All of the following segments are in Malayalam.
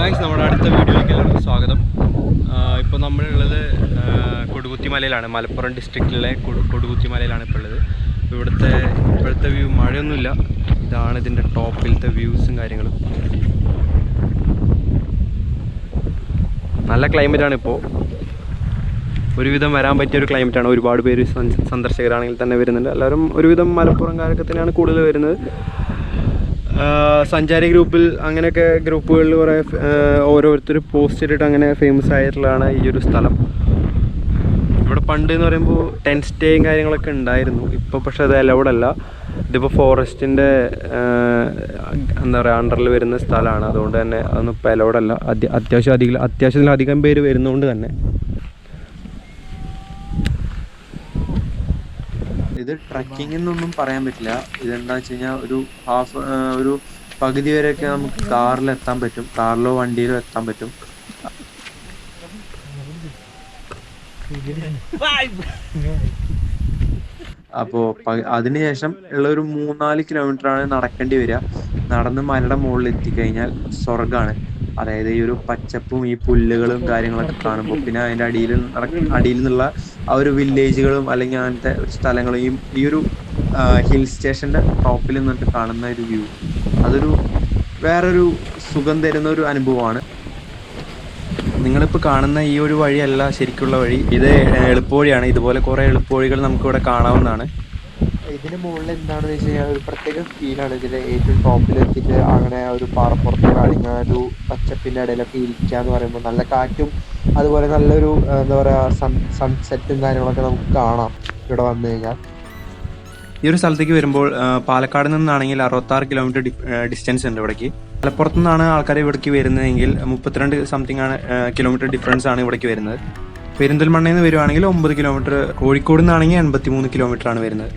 ഗായ്സ്, നമ്മുടെ അടുത്ത വീഡിയോയിലേക്ക് എല്ലാവർക്കും സ്വാഗതം. ഇപ്പോൾ നമ്മളുള്ളത് കൊടുകുത്തിമലയിലാണ്. മലപ്പുറം ഡിസ്ട്രിക്റ്റിലെ കൊടുകുത്തിമലയിലാണ് ഇപ്പോൾ ഉള്ളത്. ഇപ്പോഴത്തെ വ്യൂ മഴയൊന്നുമില്ല. ഇതാണ് ഇതിൻ്റെ ടോപ്പിലത്തെ വ്യൂസും കാര്യങ്ങളും. നല്ല ക്ലൈമറ്റാണ് ഇപ്പോൾ. ഒരുവിധം വരാൻ പറ്റിയൊരു ക്ലൈമറ്റാണ്. ഒരുപാട് പേര് സന്ദർശകരാണെങ്കിൽ തന്നെ വരുന്നുണ്ട്. എല്ലാവരും ഒരുവിധം മലപ്പുറംകാരൊക്കെ തന്നെയാണ് കൂടുതൽ വരുന്നത്. സഞ്ചാരി ഗ്രൂപ്പിൽ അങ്ങനെയൊക്കെ ഗ്രൂപ്പുകളിൽ കുറേ ഓരോരുത്തർ പോസ്റ്റ് ഇട്ടിട്ട് അങ്ങനെ ഫേമസ് ആയിട്ടുള്ളതാണ് ഈ ഒരു സ്ഥലം. ഇവിടെ പണ്ട് എന്ന് പറയുമ്പോൾ ടെൻറ്റ് സ്റ്റേയും കാര്യങ്ങളൊക്കെ ഉണ്ടായിരുന്നു. ഇപ്പോൾ പക്ഷേ അത് അലൗഡ് അല്ല. ഇതിപ്പോൾ ഫോറസ്റ്റിൻ്റെ എന്താ പറയുക അണ്ടറിൽ വരുന്ന സ്ഥലമാണ്. അതുകൊണ്ട് തന്നെ അതൊന്നും ഇപ്പോൾ അലൗഡ് അല്ല. അത്യാവശ്യത്തിലധികം പേര് വരുന്നതുകൊണ്ട് തന്നെ ഇത് ട്രക്കിംഗ് എന്നൊന്നും പറയാൻ പറ്റില്ല. ഇതെന്താ വെച്ച് കഴിഞ്ഞാൽ ഒരു പകുതി വരെയൊക്കെ നമുക്ക് കാറിൽ എത്താൻ പറ്റും. കാറിലോ വണ്ടിയിലോ എത്താൻ പറ്റും. അപ്പോൾ അതിനുശേഷം ഉള്ള ഒരു 3-4 കിലോമീറ്ററാണ് നടക്കേണ്ടി വരിക. നടന്ന് മലയുടെ മുകളിൽ എത്തിക്കഴിഞ്ഞാൽ സ്വർഗ്ഗമാണ്. അതായത് ഈ ഒരു പച്ചപ്പും ഈ പുല്ലുകളും കാര്യങ്ങളൊക്കെ കാണുമ്പോൾ, പിന്നെ അതിൻ്റെ അടിയിൽ നിന്നുള്ള ആ ഒരു വില്ലേജുകളും അല്ലെങ്കിൽ അങ്ങനത്തെ സ്ഥലങ്ങളും ഈ ഒരു ഹിൽ സ്റ്റേഷൻ്റെ ടോപ്പിൽ നിന്നിട്ട് കാണുന്ന ഒരു വ്യൂ, അതൊരു വേറൊരു സുഖം തരുന്ന ഒരു അനുഭവമാണ്. നിങ്ങളിപ്പോൾ കാണുന്ന ഈ ഒരു വഴിയല്ല ശരിക്കുള്ള വഴി. ഇത് എളുപ്പവഴിയാണ്. ഇതുപോലെ കുറേ എളുപ്പവഴികൾ നമുക്കിവിടെ കാണാവുന്നതാണ്. ഇതിന് മുകളിൽ എന്താണെന്ന് വെച്ച് കഴിഞ്ഞാൽ ഒരു പ്രത്യേക ഫീലാണ്. ഇതിൻ്റെ ഏറ്റവും ടോപ്പിലെത്തിയിട്ട് അങ്ങനെ ഒരു പാറപ്പുറത്ത് അല്ലെങ്കിൽ ഒരു പച്ചപ്പിൻ്റെ ഇടയിലൊക്കെ ഇരിക്കുക എന്ന് പറയുമ്പോൾ നല്ല കാറ്റും അതുപോലെ നല്ലൊരു എന്താ പറയുക സൺസെറ്റും കാര്യങ്ങളൊക്കെ നമുക്ക് കാണാം ഇവിടെ വന്നു കഴിഞ്ഞാൽ. ഈ ഒരു സ്ഥലത്തേക്ക് വരുമ്പോൾ പാലക്കാട് നിന്നാണെങ്കിൽ 66 കിലോമീറ്റർ ഡിസ്റ്റൻസ് ഉണ്ട് ഇവിടേക്ക്. മലപ്പുറത്തു നിന്നാണ് ആൾക്കാർ ഇവിടേക്ക് വരുന്നതെങ്കിൽ 32 സംതിങ് കിലോമീറ്റർ ഡിഫറൻസ് ആണ് ഇവിടേക്ക് വരുന്നത്. പെരിന്തൽമണ്ണയിൽ നിന്ന് വരുവാണെങ്കിൽ 9 കിലോമീറ്റർ, കോഴിക്കോട് നിന്നാണെങ്കിൽ 83 കിലോമീറ്റർ ആണ് വരുന്നത്.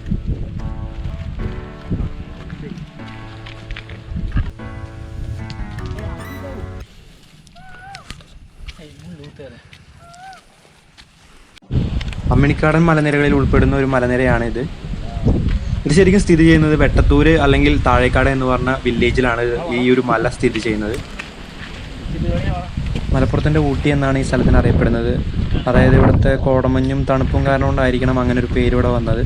അമ്മിണിക്കാടൻ മലനിരകളിൽ ഉൾപ്പെടുന്ന ഒരു മലനിരയാണ് ഇത്. ഇത് ശരിക്കും സ്ഥിതി ചെയ്യുന്നത് വെട്ടത്തൂര് അല്ലെങ്കിൽ താഴേക്കാട് എന്ന് പറഞ്ഞ വില്ലേജിലാണ് ഈ ഒരു മല സ്ഥിതി ചെയ്യുന്നത്. മലപ്പുറത്തിൻ്റെ ഊട്ടി എന്നാണ് ഈ സ്ഥലത്തിന് അറിയപ്പെടുന്നത്. അതായത് ഇവിടുത്തെ കോടമഞ്ഞും തണുപ്പും കാരണം കൊണ്ടായിരിക്കണം അങ്ങനെ ഒരു പേര് ഇവിടെ വന്നത്.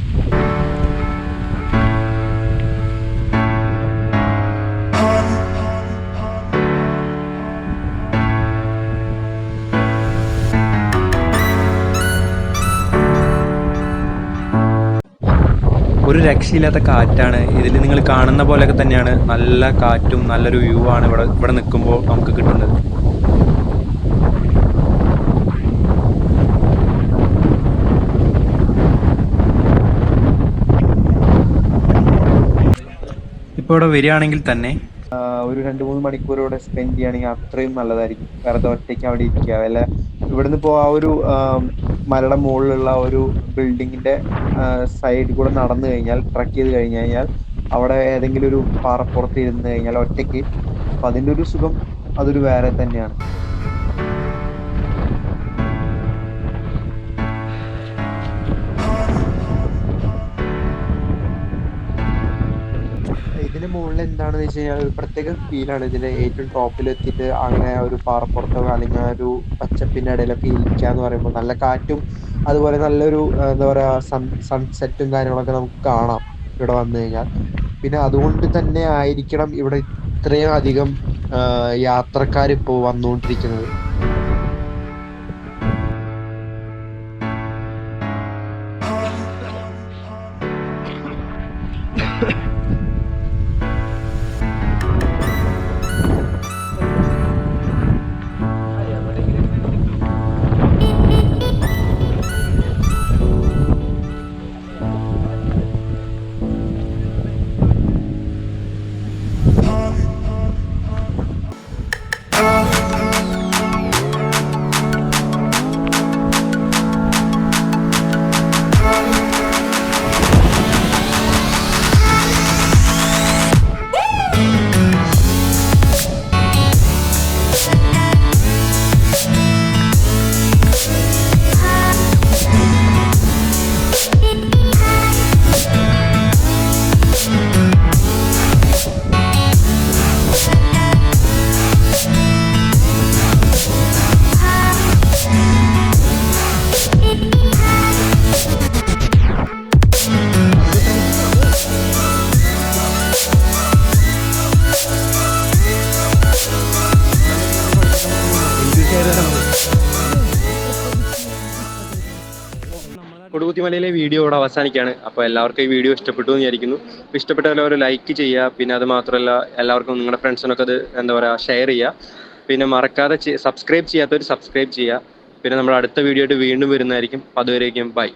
ഒരു രക്ഷയില്ലാത്ത കാറ്റാണ്. ഇതിൽ നിങ്ങൾ കാണുന്ന പോലെയൊക്കെ തന്നെയാണ്. നല്ല കാറ്റും നല്ലൊരു വ്യൂ ആണ് ഇവിടെ നിൽക്കുമ്പോൾ നമുക്ക് കിട്ടുന്നത്. ഇപ്പോൾ ഇവിടെ വരികയാണെങ്കിൽ തന്നെ ഒരു 2-3 മണിക്കൂർ ഇവിടെ സ്പെൻഡ് ചെയ്യുകയാണെങ്കിൽ അത്രയും നല്ലതായിരിക്കും. വെറുതെ ഒറ്റയ്ക്ക് അവിടെ ഇരിക്കുക. അല്ല ഇവിടുന്ന് ഇപ്പോൾ ആ ഒരു മലയുടെ മുകളിലുള്ള ഒരു ബിൽഡിങ്ങിൻ്റെ സൈഡിൽ കൂടെ നടന്നു കഴിഞ്ഞാൽ, ട്രക്ക് ചെയ്ത് കഴിഞ്ഞ് കഴിഞ്ഞാൽ അവിടെ ഏതെങ്കിലും ഒരു പാറപ്പുറത്ത് ഇരുന്ന് കഴിഞ്ഞാൽ ഒറ്റയ്ക്ക്, അപ്പം അതിൻ്റെ ഒരു സുഖം അതൊരു വേറെ തന്നെയാണ്. ഇതിന് മുകളിൽ എന്താണെന്ന് വെച്ച് കഴിഞ്ഞാൽ ഒരു പ്രത്യേക ഫീലാണ്. ഇതിൻ്റെ ഏറ്റവും ടോപ്പിലെത്തിയിട്ട് അങ്ങനെ ഒരു പാറപ്പുറത്തോ അല്ലെങ്കിൽ ഒരു പച്ചപ്പിൻ്റെ ഇടയിലൊക്കെ ഇരിക്കുക എന്ന് പറയുമ്പോൾ നല്ല കാറ്റും അതുപോലെ നല്ലൊരു എന്താ പറയുക സൺസെറ്റും കാര്യങ്ങളൊക്കെ നമുക്ക് കാണാം ഇവിടെ വന്നു കഴിഞ്ഞാൽ. പിന്നെ അതുകൊണ്ട് തന്നെ ആയിരിക്കണം ഇവിടെ ഇത്രയും അധികം യാത്രക്കാരിപ്പോൾ വന്നുകൊണ്ടിരിക്കുന്നത്. കൊടുകുത്തിമലയിലെ വീഡിയോ ഇവിടെ അവസാനിക്കുകയാണ്. അപ്പോൾ എല്ലാവർക്കും ഈ വീഡിയോ ഇഷ്ടപ്പെട്ടു എന്ന് വിചാരിക്കുന്നു. ഇഷ്ടപ്പെട്ടവരെ ഒരു ലൈക്ക് ചെയ്യുക. പിന്നെ അത് മാത്രമല്ല എല്ലാവർക്കും നിങ്ങളുടെ ഫ്രണ്ട്സിനൊക്കെ അത് എന്താ പറയുക ഷെയർ ചെയ്യുക. പിന്നെ മറക്കാതെ സബ്സ്ക്രൈബ് ചെയ്യാത്തവർ സബ്സ്ക്രൈബ് ചെയ്യുക. പിന്നെ നമ്മൾ അടുത്ത വീഡിയോ ആയിട്ട് വീണ്ടും വരുന്നതായിരിക്കും. അതുവരേക്കും ബൈ.